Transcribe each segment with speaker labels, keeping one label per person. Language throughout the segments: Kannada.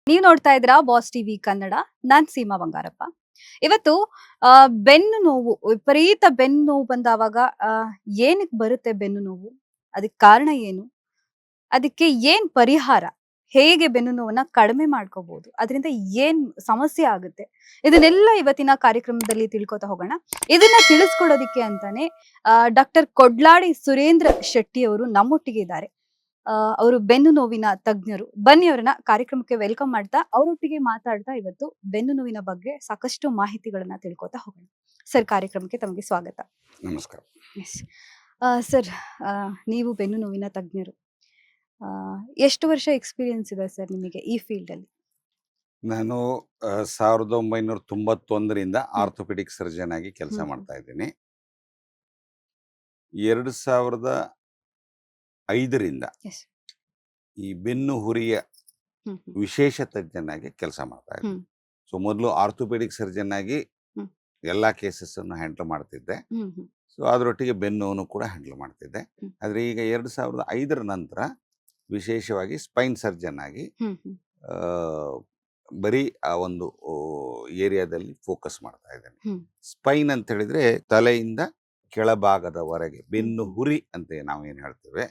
Speaker 1: ನೀವು ನೋಡ್ತಾ ಇದ್ದೀರಾ ಬಾಸ್ ಟಿವಿ ಕನ್ನಡ. ನಾನ್ ಸೀಮಾ ಬಂಗಾರಪ್ಪ. ಇವತ್ತು ಬೆನ್ನು ನೋವು, ವಿಪರೀತ ಬೆನ್ನು ನೋವು ಬಂದಾವಾಗ ಏನಕ್ಕೆ ಬರುತ್ತೆ ಬೆನ್ನು ನೋವು? ಅದಕ್ಕೆ ಕಾರಣ ಏನು? ಅದಕ್ಕೆ ಏನ್ ಪರಿಹಾರ? ಹೇಗೆ ಬೆನ್ನು ನೋವನ್ನ ಕಡಿಮೆ ಮಾಡ್ಕೋಬಹುದು? ಅದರಿಂದ ಏನ್ ಸಮಸ್ಯೆ ಆಗುತ್ತೆ? ಇದನ್ನೆಲ್ಲ ಇವತ್ತಿನ ಕಾರ್ಯಕ್ರಮದಲ್ಲಿ ತಿಳ್ಕೊತಾ ಹೋಗೋಣ. ಇದನ್ನ ತಿಳಿಸ್ಕೊಡೋದಿಕ್ಕೆ ಅಂತಾನೆ ಡಾಕ್ಟರ್ ಕೊಡ್ಲಾಡಿ ಸುರೇಂದ್ರ ಶೆಟ್ಟಿ ಅವರು ನಮ್ಮೊಟ್ಟಿಗೆ ಇದ್ದಾರೆ. ಅವರು ಬೆನ್ನು ನೋವಿನ ತಜ್ಞರು. ಬನ್ನಿ ಅವರನ್ನ ಕಾರ್ಯಕ್ರಮಕ್ಕೆ ವೆಲ್ಕಮ್ ಮಾಡ್ತಾ ಅವರೊಟ್ಟಿಗೆ ಮಾತಾಡ್ತಾ ಇವತ್ತು ಬೆನ್ನು ನೋವಿನ ಬಗ್ಗೆ ಸಾಕಷ್ಟು ಮಾಹಿತಿಗಳನ್ನ ತಿಳ್ಕೊತಾ ಹೋಗೋಣ. ಸರ್, ಕಾರ್ಯಕ್ರಮಕ್ಕೆ ತಮಗೆ ಸ್ವಾಗತ.
Speaker 2: ನಮಸ್ಕಾರ.
Speaker 1: ಎಸ್ ಸರ್, ನೀವು ಬೆನ್ನು ನೋವಿನ ತಜ್ಞರು. ಎಷ್ಟು ವರ್ಷ ಎಕ್ಸ್ಪೀರಿಯನ್ಸ್ ಇದೆ ಸರ್ ನಿಮಗೆ ಈ ಫೀಲ್ಡ್ ಅಲ್ಲಿ?
Speaker 2: ನಾನು 1991ರಿಂದ ಆರ್ಥೋಪೆಡಿಕ್ ಸರ್ಜನ್ ಆಗಿ ಕೆಲಸ ಮಾಡ್ತಾ ಇದ್ದೀನಿ. 2005ರಿಂದ
Speaker 1: ಎಸ್.
Speaker 2: ಈ ಬೆನ್ನು ಹುರಿಯ ವಿಶೇಷ ತಜ್ಞನಾಗಿ ಕೆಲಸ ಮಾಡ್ತಾ ಇದ್ದೀನಿ. ಸೊ ಮೊದಲು ಆರ್ಥೋಪೆಡಿಕ್ ಸರ್ಜನ್ ಆಗಿ ಎಲ್ಲಾ ಕೇಸಸ್ ಅನ್ನು ಹ್ಯಾಂಡಲ್ ಮಾಡ್ತಿದ್ದೆ. ಸೊ ಅದರೊಟ್ಟಿಗೆ ಬೆನ್ನು ಕೂಡ ಹ್ಯಾಂಡಲ್ ಮಾಡ್ತಿದ್ದೆ. ಆದ್ರೆ ಈಗ 2005ರ ನಂತರ ವಿಶೇಷವಾಗಿ ಸ್ಪೈನ್ ಸರ್ಜನ್ ಆಗಿ ಬರೀ ಆ ಒಂದು ಏರಿಯಾದಲ್ಲಿ ಫೋಕಸ್ ಮಾಡ್ತಾ ಇದ್ದೇನೆ. ಸ್ಪೈನ್ ಅಂತ ಹೇಳಿದ್ರೆ ತಲೆಯಿಂದ ಕೆಳಭಾಗದವರೆಗೆ ಬೆನ್ನು ಹುರಿ ಅಂತ ನಾವೇನ್ ಹೇಳ್ತೇವೆ.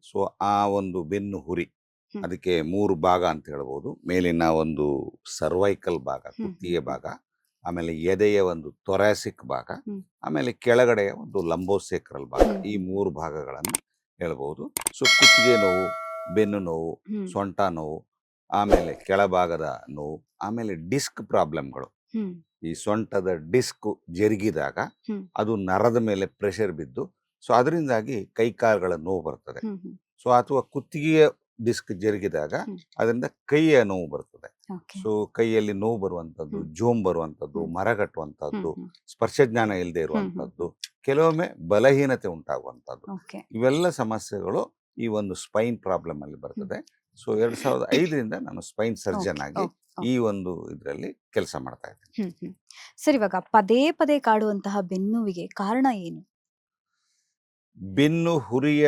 Speaker 2: ಸೊ ಆ ಒಂದು ಬೆನ್ನು ಹುರಿ, ಅದಕ್ಕೆ 3 ಭಾಗ ಅಂತ ಹೇಳ್ಬೋದು. ಮೇಲಿನ ಒಂದು ಸರ್ವೈಕಲ್ ಭಾಗ, ಕುತ್ತಿಗೆ ಭಾಗ, ಆಮೇಲೆ ಎದೆಯ ಒಂದು ಥೊರಾಸಿಕ್ ಭಾಗ, ಆಮೇಲೆ ಕೆಳಗಡೆಯ ಒಂದು ಲಂಬೋಸೇಕ್ರಲ್ ಭಾಗ, ಈ 3 ಭಾಗಗಳನ್ನು ಹೇಳ್ಬಹುದು. ಸೊ ಕುತ್ತಿಗೆ ನೋವು, ಬೆನ್ನು ನೋವು, ಸೊಂಟ ನೋವು, ಆಮೇಲೆ ಕೆಳಭಾಗದ ನೋವು, ಆಮೇಲೆ ಡಿಸ್ಕ್ ಪ್ರಾಬ್ಲಮ್ಗಳು. ಈ ಸೊಂಟದ ಡಿಸ್ಕ್ ಜರುಗಿದಾಗ ಅದು ನರದ ಮೇಲೆ ಪ್ರೆಷರ್ ಬಿದ್ದು ಸೊ ಅದರಿಂದಾಗಿ ಕೈಕಾಲುಗಳ ನೋವು ಬರ್ತದೆ. ಸೊ ಅಥವಾ ಕುತ್ತಿಗೆಯ ಡಿಸ್ಕ್ ಜರುಗಿದಾಗ ಅದರಿಂದ ಕೈಯ ನೋವು ಬರ್ತದೆ. ಸೊ ಕೈಯಲ್ಲಿ ನೋವು ಬರುವಂತದ್ದು, ಜೋಮ್ ಬರುವಂತದ್ದು, ಮರಗಟ್ಟುವಂತದ್ದು, ಸ್ಪರ್ಶಜ್ಞಾನ ಇಲ್ಲದೆ ಇರುವಂತದ್ದು, ಕೆಲವೊಮ್ಮೆ ಬಲಹೀನತೆ ಉಂಟಾಗುವಂತದ್ದು, ಇವೆಲ್ಲ ಸಮಸ್ಯೆಗಳು ಈ ಒಂದು ಸ್ಪೈನ್ ಪ್ರಾಬ್ಲಮ್ ಅಲ್ಲಿ ಬರ್ತದೆ. ಸೊ 2005ರಿಂದ ನಾನು ಸ್ಪೈನ್ ಸರ್ಜನ್ ಆಗಿ ಈ ಒಂದು ಇದರಲ್ಲಿ ಕೆಲಸ ಮಾಡ್ತಾ ಇದ್ದೀನಿ.
Speaker 1: ಸರ್, ಇವಾಗ ಪದೇ ಪದೇ ಕಾಡುವಂತಹ ಬೆನ್ನುವಿಗೆ ಕಾರಣ ಏನು?
Speaker 2: ಬೆನ್ನು ಹುರಿಯ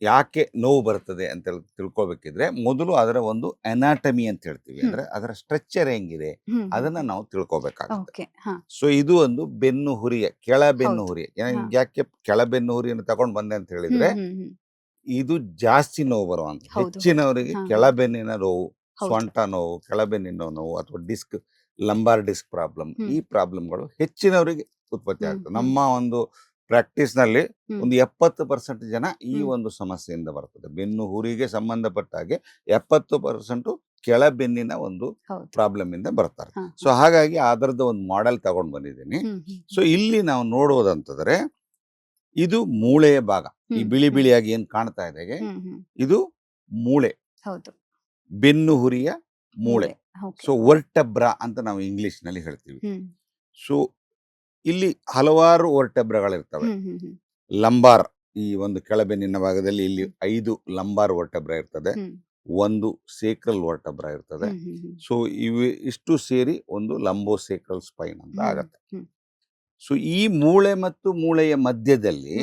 Speaker 2: ಯಾಕೆ ನೋವು ಬರ್ತದೆ ಅಂತ ತಿಳ್ಕೊಬೇಕಿದ್ರೆ ಮೊದಲು ಅದರ ಒಂದು ಅನಾಟಮಿ ಅಂತ ಹೇಳ್ತೀವಿ, ಅಂದ್ರೆ ಅದರ ಸ್ಟ್ರಕ್ಚರ್ ಹೆಂಗಿದೆ ಅದನ್ನ ನಾವು ತಿಳ್ಕೊಬೇಕಾಗುತ್ತೆ. ಸೊ ಇದು ಒಂದು ಬೆನ್ನು ಹುರಿಯ ಕೆಳ ಬೆನ್ನು ಹುರಿಯ. ಯಾಕೆ ಕೆಳ ಬೆನ್ನು ಹುರಿಯನ್ನು ತಗೊಂಡ್ ಬಂದೆ ಅಂತ ಹೇಳಿದ್ರೆ, ಇದು ಜಾಸ್ತಿ ನೋವು ಬರುವಂತ ಹೆಚ್ಚಿನವರಿಗೆ ಕೆಳಬೆನ್ನಿನ ನೋವು, ಸೊಂಟ ನೋವು, ಕೆಳಬೆನ್ನಿನ ನೋವು ಅಥವಾ ಡಿಸ್ಕ್, ಲಂಬಾರ್ ಡಿಸ್ಕ್ ಪ್ರಾಬ್ಲಮ್, ಈ ಪ್ರಾಬ್ಲಮ್ಗಳು ಹೆಚ್ಚಿನವರಿಗೆ ಉತ್ಪತ್ತಿ ಆಗ್ತದೆ. ನಮ್ಮ ಒಂದು ಪ್ರಾಕ್ಟೀಸ್ ನಲ್ಲಿ ಒಂದು 70% ಜನ ಈ ಒಂದು ಸಮಸ್ಯೆಯಿಂದ ಬರ್ತದೆ. ಬೆನ್ನು ಹುರಿಗೆ ಸಂಬಂಧಪಟ್ಟ ಹಾಗೆ 70% ಕೆಳಬೆನ್ನಿನ ಒಂದು ಪ್ರಾಬ್ಲಮ್ ಇಂದ ಬರ್ತಾರೆ. ಸೊ ಹಾಗಾಗಿ ಅದರದ್ದು ಒಂದು ಮಾಡೆಲ್ ತಗೊಂಡ್ ಬಂದಿದ್ದೀನಿ. ಸೊ ಇಲ್ಲಿ ನಾವು ನೋಡುವುದಂತಂದ್ರೆ, ಇದು ಮೂಳೆಯ ಭಾಗ. ಈ ಬಿಳಿ ಬಿಳಿಯಾಗಿ ಏನ್ ಕಾಣ್ತಾ ಇದೆ, ಇದು ಮೂಳೆ, ಬೆನ್ನು ಹುರಿಯ ಮೂಳೆ. ಸೊ ವರ್ಟೆಬ್ರಾ ಅಂತ ನಾವು ಇಂಗ್ಲಿಷ್ ನಲ್ಲಿ ಹೇಳ್ತೀವಿ. ಸೊ ಇಲ್ಲಿ ಹಲವಾರು ವರ್ಟೆಬ್ರಾಗಳಿರ್ತವೆ. ಲಂಬಾರ್, ಈ ಒಂದು ಕೆಳಬೆನ್ನಿನ ಭಾಗದಲ್ಲಿ ಇಲ್ಲಿ 5 ಲಂಬಾರ್ ವರ್ಟೆಬ್ರಾ ಇರ್ತದೆ, 1 ಸೇಕ್ರಲ್ ವರ್ಟೆಬ್ರಾ ಇರ್ತದೆ. ಸೊ ಇಷ್ಟು ಸೇರಿ ಒಂದು ಲಂಬೋಸೇಕ್ರಲ್ ಸ್ಪೈನ್ ಅಂತ ಆಗತ್ತೆ. ಸೊ ಈ ಮೂಳೆ ಮತ್ತು ಮೂಳೆಯ ಮಧ್ಯದಲ್ಲಿ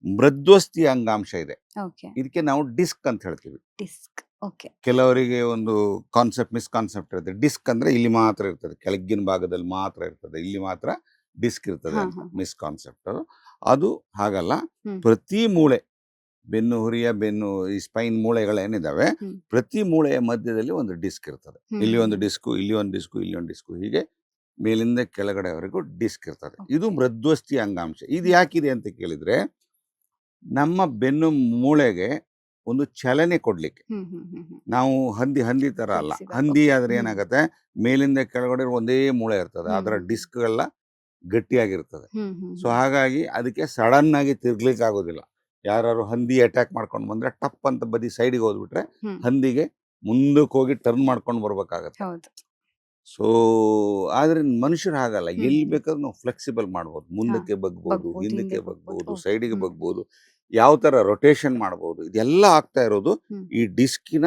Speaker 2: ಮೃದ್ವಸ್ಥಿ ಅಂಗಾಂಶ ಇದೆ. ಇದಕ್ಕೆ ನಾವು ಡಿಸ್ಕ್ ಅಂತ ಹೇಳ್ತೀವಿ. ಕೆಲವರಿಗೆ ಒಂದು ಮಿಸ್ಕಾನ್ಸೆಪ್ಟ್ ಇರುತ್ತೆ. ಡಿಸ್ಕ್ ಅಂದ್ರೆ ಇಲ್ಲಿ ಮಾತ್ರ ಇರ್ತದೆ, ಕೆಳಗಿನ ಭಾಗದಲ್ಲಿ ಮಾತ್ರ ಇರ್ತದೆ, ಇಲ್ಲಿ ಮಾತ್ರ ಡಿಸ್ಕ್ ಇರ್ತದೆ ಅಂತ ಮಿಸ್ಕಾನ್ಸೆಪ್ಟ್. ಅದು ಹಾಗಲ್ಲ. ಪ್ರತಿ ಮೂಳೆ, ಬೆನ್ನು ಹುರಿಯ ಈ ಸ್ಪೈನ್ ಮೂಳೆಗಳೇನಿದಾವೆ, ಪ್ರತಿ ಮೂಳೆಯ ಮಧ್ಯದಲ್ಲಿ ಒಂದು ಡಿಸ್ಕ್ ಇರ್ತದೆ. ಇಲ್ಲಿ ಒಂದು ಡಿಸ್ಕು, ಇಲ್ಲಿ ಒಂದು ಡಿಸ್ಕು, ಇಲ್ಲಿ ಒಂದು ಡಿಸ್ಕು, ಹೀಗೆ ಮೇಲಿಂದ ಕೆಳಗಡೆವರೆಗೂ ಡಿಸ್ಕ್ ಇರ್ತದೆ. ಇದು ಮೃದ್ವಸ್ಥಿ ಅಂಗಾಂಶ. ಇದು ಯಾಕಿದೆ ಅಂತ ಕೇಳಿದ್ರೆ, ನಮ್ಮ ಬೆನ್ನು ಮೂಳೆಗೆ ಒಂದು ಚಲನೆ ಕೊಡ್ಲಿಕ್ಕೆ. ನಾವು ಹಂದಿ ತರ ಅಲ್ಲ. ಹಂದಿ ಆದ್ರೆ ಏನಾಗತ್ತೆ, ಮೇಲಿಂದ ಕೆಳಗಡೆ ಒಂದೇ ಮೂಳೆ ಇರ್ತದೆ, ಅದರ ಡಿಸ್ಕ್ ಎಲ್ಲ ಗಟ್ಟಿಯಾಗಿರ್ತದೆ. ಸೊ ಹಾಗಾಗಿ ಅದಕ್ಕೆ ಸಡನ್ ಆಗಿ ತಿರ್ಗ್ಲಿಕ್ಕೆ ಆಗೋದಿಲ್ಲ. ಯಾರು ಹಂದಿ ಅಟ್ಯಾಕ್ ಮಾಡ್ಕೊಂಡು ಬಂದ್ರೆ ಟಪ್ ಅಂತ ಬದಿ ಸೈಡ್ಗೆ ಹೋದ್ಬಿಟ್ರೆ ಹಂದಿಗೆ ಮುಂದಕ್ಕೆ ಹೋಗಿ ಟರ್ನ್ ಮಾಡ್ಕೊಂಡು ಬರ್ಬೇಕಾಗತ್ತೆ. ಸೊ ಆದ್ರೆ ಮನುಷ್ಯರು ಹಾಗಲ್ಲ. ಎಲ್ಲಿ ಬೇಕಾದ್ರೂ ನಾವು ಫ್ಲೆಕ್ಸಿಬಲ್ ಮಾಡ್ಬೋದು. ಮುಂದಕ್ಕೆ ಬಗ್ಬೋದು, ಹಿಂದಕ್ಕೆ ಬಗ್ಬೋದು, ಸೈಡಿಗೆ ಬಗ್ಬೋದು, ಯಾವ ತರ ರೊಟೇಷನ್ ಮಾಡ್ಬೋದು. ಇದೆಲ್ಲ ಆಗ್ತಾ ಇರೋದು ಈ ಡಿಸ್ಕಿನ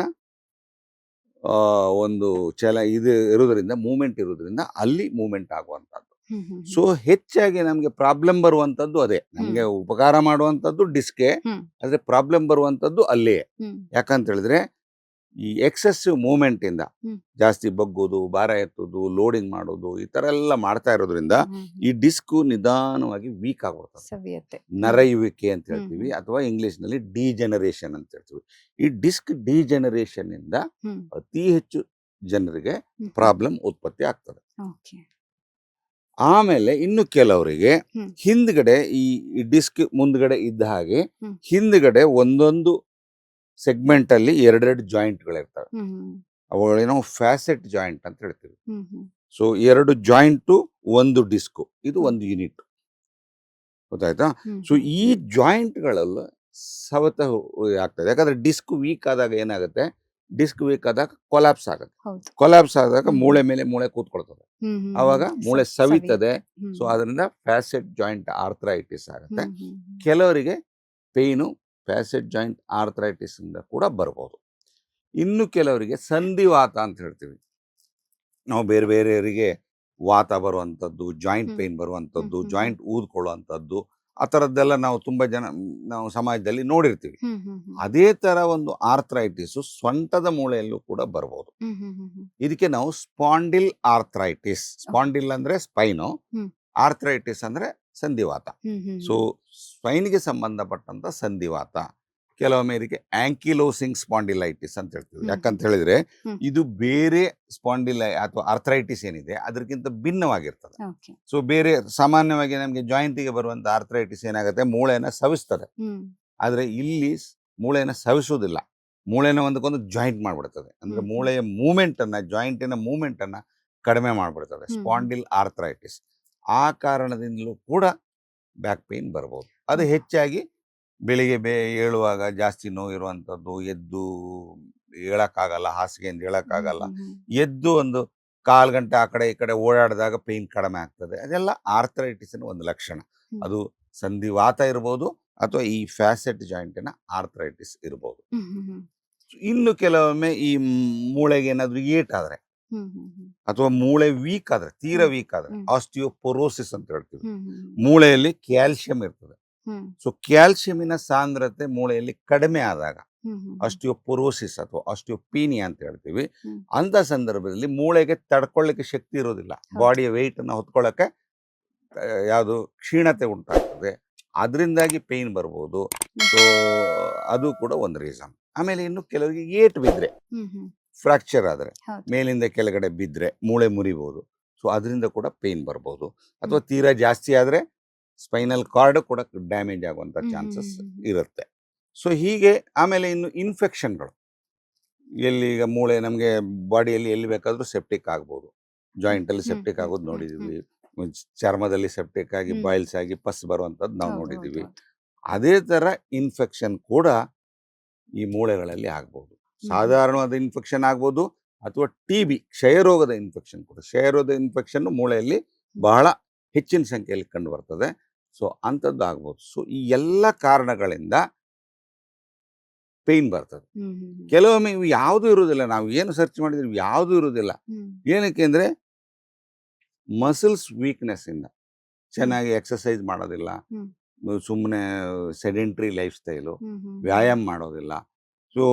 Speaker 2: ಒಂದು ಇದು ಇರೋದ್ರಿಂದ, ಮೂವ್ಮೆಂಟ್ ಇರೋದ್ರಿಂದ ಅಲ್ಲಿ ಮೂವ್ಮೆಂಟ್ ಆಗುವಂತದ್ದು. ಸೊ ಹೆಚ್ಚಾಗಿ ನಮ್ಗೆ ಪ್ರಾಬ್ಲಮ್ ಬರುವಂತದ್ದು ಅದೇ. ನಮ್ಗೆ ಉಪಕಾರ ಮಾಡುವಂತದ್ದು ಡಿಸ್ಕೆ, ಆದ್ರೆ ಪ್ರಾಬ್ಲಮ್ ಬರುವಂತದ್ದು ಅಲ್ಲೇ. ಯಾಕಂತ ಹೇಳಿದ್ರೆ ಈ ಎಕ್ಸೆಸಿವ್ ಮೂವ್ಮೆಂಟ್ ಇಂದ
Speaker 1: ಹ್ಮ್.
Speaker 2: ಜಾಸ್ತಿ ಬಗ್ಗೋದು, ಭಾರ ಎತ್ತೋದು, ಲೋಡಿಂಗ್ ಮಾಡೋದು ಈ ತರ ಎಲ್ಲ ಮಾಡ್ತಾ ಇರೋದ್ರಿಂದ ಈ ಡಿಸ್ಕ್ ನಿಧಾನವಾಗಿ ವೀಕ್ ಆಗ್ಬಿಡ್ತದೆ.
Speaker 1: ಸವಿಯತ್ತೆ.
Speaker 2: ನರಯುವಿಕೆ ಅಂತ
Speaker 1: ಹ್ಮ್,
Speaker 2: ಹೇಳ್ತೀವಿ,
Speaker 1: ಹ್ಮ್.
Speaker 2: ಅಥವಾ ಇಂಗ್ಲಿಷ್ ನಲ್ಲಿ ಡಿಜೆನರೇಷನ್ ಅಂತ ಹೇಳ್ತೀವಿ. ಈ ಡಿಸ್ಕ್ ಡಿಜೆನರೇಷನ್ ಇಂದ
Speaker 1: ಹ್ಮ್.
Speaker 2: ಅತಿ ಹೆಚ್ಚು ಜನರಿಗೆ
Speaker 1: ಹ್ಮ್.
Speaker 2: ಪ್ರಾಬ್ಲಮ್ ಉತ್ಪತ್ತಿ ಆಗ್ತದೆ.
Speaker 1: ಓಕೆ.
Speaker 2: ಆಮೇಲೆ ಇನ್ನು ಕೆಲವರಿಗೆ
Speaker 1: ಹ್ಮ್.
Speaker 2: ಹಿಂದ್ಗಡೆ ಈ ಡಿಸ್ಕ್ ಮುಂದ್ಗಡೆ ಇದ್ದ ಹಾಗೆ
Speaker 1: ಹ್ಮ್.
Speaker 2: ಹಿಂದ್ಗಡೆ ಒಂದೊಂದು ಸೆಗ್ಮೆಂಟ್ ಅಲ್ಲಿ ಎರಡೆರಡು ಜಾಯಿಂಟ್ಗಳಿರ್ತವೆ.
Speaker 1: ಹ್ಮ್, ಹ್ಮ್.
Speaker 2: ಅವುಗಳೇನೋ ಫ್ಯಾಸೆಟ್ ಜಾಯಿಂಟ್ ಅಂತ ಹೇಳ್ತೀವಿ.
Speaker 1: ಹ್ಮ್, ಹ್ಮ್.
Speaker 2: ಸೊ 2 ಜಾಯಿಂಟು ಒಂದು ಡಿಸ್ಕ್, ಇದು
Speaker 1: ಹ್ಮ್.
Speaker 2: ಒಂದು ಯೂನಿಟ್. ಗೊತ್ತಾಯ್ತಾ?
Speaker 1: ಹ್ಮ್,
Speaker 2: ಸೊ
Speaker 1: ಹ್ಮ್.
Speaker 2: ಈ ಜಾಯಿಂಟ್ಗಳೆಲ್ಲ ಸವತ ಆಗ್ತದೆ. ಯಾಕಂದ್ರೆ ಡಿಸ್ಕ್ ವೀಕ್ ಆದಾಗ ಏನಾಗುತ್ತೆ, ಡಿಸ್ಕ್ ವೀಕ್ ಆದಾಗ ಕೊಲಾಪ್ಸ್ ಆಗುತ್ತೆ.
Speaker 1: ಹೌದು.
Speaker 2: ಕೊಲಾಪ್ಸ್ ಆದಾಗ
Speaker 1: ಹ್ಮ್.
Speaker 2: ಮೂಳೆ ಮೇಲೆ ಮೂಳೆ ಕೂತ್ಕೊಳ್ತದೆ.
Speaker 1: ಹ್ಮ್, ಹ್ಮ್,
Speaker 2: ಆವಾಗ
Speaker 1: ಹ್ಮ್.
Speaker 2: ಮೂಳೆ ಸವಿತದೆ.
Speaker 1: ಹ್ಮ್.
Speaker 2: ಸೊ ಅದರಿಂದ ಫ್ಯಾಸೆಟ್ ಜಾಯಿಂಟ್ ಆರ್ಥರೈಟಿಸ್ ಆಗುತ್ತೆ.
Speaker 1: ಹ್ಮ್, ಹ್ಮ್, ಹ್ಮ್.
Speaker 2: ಕೆಲವರಿಗೆ ಪೇಯ್ನು ಫ್ಯಾಸೆಟ್ ಜಾಯಿಂಟ್ ಆರ್ಥರೈಟಿಸ್ ಇಂದ ಕೂಡ ಬರ್ಬೋದು. ಇನ್ನು ಕೆಲವರಿಗೆ ಸಂಧಿವಾತ ಅಂತ ಹೇಳ್ತೀವಿ. ನಾವು ಬೇರೆ ಬೇರೆಯವರಿಗೆ ವಾತ ಬರುವಂಥದ್ದು, ಜಾಯಿಂಟ್
Speaker 1: ಹ್ಮ್.
Speaker 2: ಪೇಯ್ನ್ ಬರುವಂಥದ್ದು,
Speaker 1: ಹ್ಮ್, ಹ್ಮ್,
Speaker 2: ಜಾಯಿಂಟ್ ಊದ್ಕೊಳ್ಳುವಂಥದ್ದು, ಆ ಥರದ್ದೆಲ್ಲ ನಾವು ತುಂಬ ಜನ ನಾವು ಸಮಾಜದಲ್ಲಿ ನೋಡಿರ್ತೀವಿ.
Speaker 1: ಹ್ಮ್, ಹ್ಮ್, ಹ್ಮ್.
Speaker 2: ಅದೇ ಥರ ಒಂದು ಆರ್ಥರೈಟಿಸ್ ಸೊಂಟದ ಮೂಳೆಯಲ್ಲೂ ಕೂಡ ಬರ್ಬೋದು.
Speaker 1: ಹ್ಮ್, ಹ್ಮ್, ಹ್ಮ್, ಹ್ಮ್.
Speaker 2: ಇದಕ್ಕೆ ನಾವು ಸ್ಪಾಂಡಿಲ್ ಆರ್ಥರೈಟಿಸ್, ಸ್ಪಾಂಡಿಲ್ ಅಂದ್ರೆ ಸ್ಪೈನು,
Speaker 1: ಹ್ಮ್.
Speaker 2: ಆರ್ಥರೈಟಿಸ್ ಅಂದ್ರೆ ಸಂಧಿವಾತ.
Speaker 1: ಹ್ಮ್, ಹ್ಮ್,
Speaker 2: ಸೊ ಸ್ಪೈನ್ಗೆ ಸಂಬಂಧಪಟ್ಟಂತ ಸಂಧಿವಾತ. ಕೆಲವೊಮ್ಮೆ ಇದಕ್ಕೆ ಆಂಕಿಲೋಸಿಂಗ್ ಸ್ಪಾಂಡಿಲೈಟಿಸ್ ಅಂತ ಹೇಳ್ತೀವಿ.
Speaker 1: ಹ್ಮ್.
Speaker 2: ಯಾಕಂತ ಹೇಳಿದ್ರೆ
Speaker 1: ಹ್ಮ್.
Speaker 2: ಇದು ಬೇರೆ ಸ್ಪಾಂಡಿಲೈ ಅಥವಾ ಆರ್ಥರೈಟಿಸ್ ಏನಿದೆ ಅದಕ್ಕಿಂತ ಭಿನ್ನವಾಗಿರ್ತದೆ.
Speaker 1: ಓಕೆ.
Speaker 2: ಸೊ ಬೇರೆ ಸಾಮಾನ್ಯವಾಗಿ ನಮಗೆ ಜಾಯಿಂಟಿಗೆ ಬರುವಂತ ಆರ್ಥರೈಟಿಸ್ ಏನಾಗುತ್ತೆ, ಮೂಳೆಯನ್ನ ಸವಿಸ್ತದೆ.
Speaker 1: ಹ್ಮ್.
Speaker 2: ಆದ್ರೆ ಇಲ್ಲಿ ಮೂಳೆಯನ್ನ ಸವಿಸುವುದಿಲ್ಲ, ಮೂಳೆನ ಒಂದಕ್ಕೊಂದು ಜಾಯಿಂಟ್ ಮಾಡ್ಬಿಡ್ತದೆ. ಅಂದ್ರೆ
Speaker 1: ಹ್ಮ್.
Speaker 2: ಮೂಳೆಯ ಮೂವ್ಮೆಂಟ್ ಅನ್ನ, ಜಾಯಿಂಟಿನ ಮೂವ್ಮೆಂಟ್ ಅನ್ನ ಕಡಿಮೆ ಮಾಡ್ಬಿಡ್ತದೆ.
Speaker 1: ಹ್ಮ್.
Speaker 2: ಸ್ಪಾಂಡಿಲ್ ಆರ್ಥರೈಟಿಸ್. ಆ ಕಾರಣದಿಂದಲೂ ಕೂಡ ಬ್ಯಾಕ್ ಪೇನ್ ಬರ್ಬೋದು. ಅದು
Speaker 1: ಹ್ಮ್.
Speaker 2: ಹೆಚ್ಚಾಗಿ ಬೆಳಿಗ್ಗೆ ಏಳುವಾಗ ಜಾಸ್ತಿ ನೋವಿರುವಂಥದ್ದು, ಎದ್ದು ಹೇಳಕ್ಕಾಗಲ್ಲ, ಹಾಸಿಗೆಯಿಂದ ಹೇಳಕ್ಕಾಗಲ್ಲ,
Speaker 1: ಹ್ಮ್, ಹ್ಮ್,
Speaker 2: ಎದ್ದು ಒಂದು 1/4 ಗಂಟೆ ಆ ಕಡೆ ಈ ಕಡೆ ಓಡಾಡಿದಾಗ ಪೇನ್ ಕಡಿಮೆ ಆಗ್ತದೆ. ಅದೆಲ್ಲ ಆರ್ಥರೈಟಿಸ್ನ ಒಂದು ಲಕ್ಷಣ.
Speaker 1: ಹ್ಮ್.
Speaker 2: ಅದು ಸಂಧಿವಾತ ಇರ್ಬೋದು ಅಥವಾ ಈ ಫ್ಯಾಸೆಟ್ ಜಾಯಿಂಟಿನ ಆರ್ಥರೈಟಿಸ್ ಇರ್ಬೋದು.
Speaker 1: ಹ್ಮ್, ಹ್ಮ್, ಹ್ಮ್.
Speaker 2: ಇನ್ನು ಕೆಲವೊಮ್ಮೆ ಈ ಮೂಳೆಗೆ ಏನಾದ್ರೂ ಏಟಾದ್ರೆ
Speaker 1: ಹ್ಮ್, ಹ್ಮ್, ಹ್ಮ್.
Speaker 2: ಅಥವಾ ಮೂಳೆ ವೀಕ್ ಆದ್ರೆ, ತೀರಾ
Speaker 1: ಹ್ಮ್.
Speaker 2: ವೀಕ್ ಆದ್ರೆ,
Speaker 1: ಹ್ಮ್.
Speaker 2: ಆಸ್ಟಿಯೋಪೊರೋಸಿಸ್ ಅಂತ ಹೇಳ್ತೀವಿ.
Speaker 1: ಹ್ಮ್, ಹ್ಮ್, ಹ್ಮ್.
Speaker 2: ಮೂಳೆಯಲ್ಲಿ ಕ್ಯಾಲ್ಸಿಯಂ ಇರ್ತದೆ.
Speaker 1: ಹ್ಮ್.
Speaker 2: ಸೊ ಕ್ಯಾಲ್ಸಿಯಮಿನ ಸಾಂದ್ರತೆ ಮೂಳೆಯಲ್ಲಿ ಕಡಿಮೆ ಆದಾಗ
Speaker 1: ಹ್ಮ್, ಹ್ಮ್, ಹ್ಮ್.
Speaker 2: ಆಸ್ಟಿಯೋಪೊರೋಸಿಸ್ ಅಥವಾ ಆಸ್ಟಿಯೋಪೀನಿಯಾ ಅಂತ ಹೇಳ್ತೀವಿ.
Speaker 1: ಹ್ಮ್.
Speaker 2: ಅಂತ ಸಂದರ್ಭದಲ್ಲಿ ಮೂಳೆಗೆ ತಡ್ಕೊಳ್ಳಿಕ್ಕೆ ಶಕ್ತಿ ಇರೋದಿಲ್ಲ,
Speaker 1: ಹೌದು.
Speaker 2: ಬಾಡಿಯ ವೆಯ್ಟ್ ಅನ್ನ ಹೊತ್ಕೊಳ್ಳಕ್ಕೆ ಯಾವುದು ಕ್ಷೀಣತೆ ಉಂಟಾಗ್ತದೆ. ಅದರಿಂದಾಗಿ ಪೇಯ್ನ್ ಬರ್ಬೋದು.
Speaker 1: ಹ್ಮ್.
Speaker 2: ಸೊ ಅದು ಕೂಡ ಒಂದು ರೀಸನ್. ಆಮೇಲೆ ಇನ್ನು ಕೆಲವರಿಗೆ ಏಟ್ ಬಿದ್ರೆ,
Speaker 1: ಹ್ಮ್, ಹ್ಮ್.
Speaker 2: ಫ್ರಾಕ್ಚರ್ ಆದ್ರೆ,
Speaker 1: ಹೌದು.
Speaker 2: ಮೇಲಿಂದ ಕೆಳಗಡೆ ಬಿದ್ದರೆ ಮೂಳೆ ಮುರಿಬೋದು. ಸೊ ಅದರಿಂದ ಕೂಡ ಪೇಯ್ನ್ ಬರ್ಬೋದು. ಅಥವಾ ತೀರಾ ಜಾಸ್ತಿ ಆದರೆ ಸ್ಪೈನಲ್ ಕಾರ್ಡ್ ಕೂಡ ಡ್ಯಾಮೇಜ್ ಆಗುವಂಥ
Speaker 1: ಹ್ಮ್,
Speaker 2: ಚಾನ್ಸಸ್
Speaker 1: ಹ್ಮ್, ಹ್ಮ್.
Speaker 2: ಇರುತ್ತೆ. ಸೊ ಹೀಗೆ ಆಮೇಲೆ ಇನ್ನು ಇನ್ಫೆಕ್ಷನ್ಗಳು, ಎಲ್ಲಿ ಈಗ ಮೂಳೆ ನಮಗೆ ಬಾಡಿಯಲ್ಲಿ ಎಲ್ಲಿ ಬೇಕಾದರೂ ಸೆಪ್ಟಿಕ್ ಆಗ್ಬೋದು. ಜಾಯಿಂಟಲ್ಲಿ
Speaker 1: ಹ್ಮ್,
Speaker 2: ಸೆಪ್ಟಿಕ್
Speaker 1: ಹ್ಮ್,
Speaker 2: ಆಗೋದು
Speaker 1: ಹ್ಮ್,
Speaker 2: ನೋಡಿದ್ದೀವಿ. ಚರ್ಮದಲ್ಲಿ ಸೆಪ್ಟಿಕ್ ಆಗಿ
Speaker 1: ಹ್ಮ್.
Speaker 2: ಬಾಯ್ಲ್ಸ್ ಆಗಿ ಪಸ್ ಬರುವಂಥದ್ದು ನಾವು
Speaker 1: ಹೌದು, ಹೌದು,
Speaker 2: ನೋಡಿದ್ದೀವಿ.
Speaker 1: ಹೌದು.
Speaker 2: ಅದೇ ಥರ ಇನ್ಫೆಕ್ಷನ್ ಕೂಡ ಈ ಮೂಳೆಗಳಲ್ಲಿ ಆಗ್ಬೋದು.
Speaker 1: ಹ್ಮ್.
Speaker 2: ಸಾಧಾರಣವಾದ ಇನ್ಫೆಕ್ಷನ್ ಆಗ್ಬೋದು ಅಥವಾ ಟಿ.ಬಿ ಕ್ಷಯರೋಗದ ಇನ್ಫೆಕ್ಷನ್ ಕೂಡ. ಕ್ಷಯರೋಗದ ಇನ್ಫೆಕ್ಷನ್ ಮೂಳೆಯಲ್ಲಿ ಬಹಳ ಹೆಚ್ಚಿನ ಸಂಖ್ಯೆಯಲ್ಲಿ ಕಂಡು ಬರ್ತದೆ. ಸೊ ಅಂಥದ್ದು ಆಗ್ಬೋದು. ಸೊ ಈ ಎಲ್ಲ ಕಾರಣಗಳಿಂದ ಪೇಯ್ನ್ ಬರ್ತದೆ.
Speaker 1: ಹ್ಮ್, ಹ್ಮ್, ಹ್ಮ್.
Speaker 2: ಕೆಲವೊಮ್ಮೆ ಇವು ಯಾವುದೂ ಇರುವುದಿಲ್ಲ, ನಾವು ಏನು ಸರ್ಚ್ ಮಾಡಿದ್ರೆ ಇವು ಯಾವುದೂ ಇರುವುದಿಲ್ಲ.
Speaker 1: ಹ್ಮ್.
Speaker 2: ಏನಕ್ಕೆ ಅಂದರೆ ಮಸಲ್ಸ್ ವೀಕ್ನೆಸ್ ಇಂದ, ಚೆನ್ನಾಗಿ ಎಕ್ಸಸೈಸ್ ಮಾಡೋದಿಲ್ಲ,
Speaker 1: ಹ್ಮ್.
Speaker 2: ಸುಮ್ಮನೆ ಸೆಡೆಂಟ್ರಿ ಲೈಫ್ ಸ್ಟೈಲು,
Speaker 1: ಹ್ಮ್, ಹ್ಮ್,
Speaker 2: ವ್ಯಾಯಾಮ ಮಾಡೋದಿಲ್ಲ. ಸೊ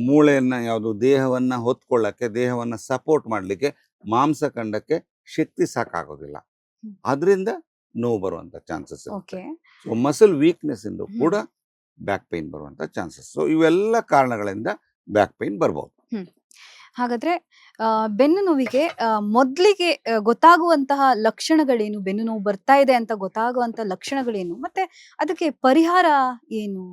Speaker 2: ಮೂಳೆಯನ್ನ ಯಾವುದು ದೇಹವನ್ನ ಹೊತ್ಕೊಳ್ಳಕ್ಕೆ, ದೇಹವನ್ನ ಸಪೋರ್ಟ್ ಮಾಡಲಿಕ್ಕೆ ಮಾಂಸಖಂಡಕ್ಕೆ ಶಕ್ತಿ ಸಾಕಾಗೋದಿಲ್ಲ.
Speaker 1: ಹ್ಮ್.
Speaker 2: ಅದರಿಂದ ನೋವು ಬರುವಂತ ಚಾನ್ಸಸ್ ಇರುತ್ತೆ.
Speaker 1: ಓಕೆ.
Speaker 2: ಸೊ ಮಸಲ್ ವೀಕ್ನೆಸ್ ಇಂದ
Speaker 1: ಹ್ಮ್.
Speaker 2: ಕೂಡ ಬ್ಯಾಕ್ ಪೇನ್ ಬರುವಂತ ಚಾನ್ಸಸ್. ಸೊ ಇವೆಲ್ಲ ಕಾರಣಗಳಿಂದ ಬ್ಯಾಕ್ ಪೇನ್ ಬರ್ಬೋದು.
Speaker 1: ಹಾಗಾದ್ರೆ ಬೆನ್ನು ನೋವಿಗೆ ಮೊದ್ಲಿಗೆ ಗೊತ್ತಾಗುವಂತಹ ಲಕ್ಷಣಗಳೇನು? ಬೆನ್ನು ನೋವು ಬರ್ತಾ ಇದೆ ಅಂತ ಗೊತ್ತಾಗುವಂತ ಲಕ್ಷಣಗಳೇನು? ಮತ್ತೆ ಅದಕ್ಕೆ ಪರಿಹಾರ ಏನು?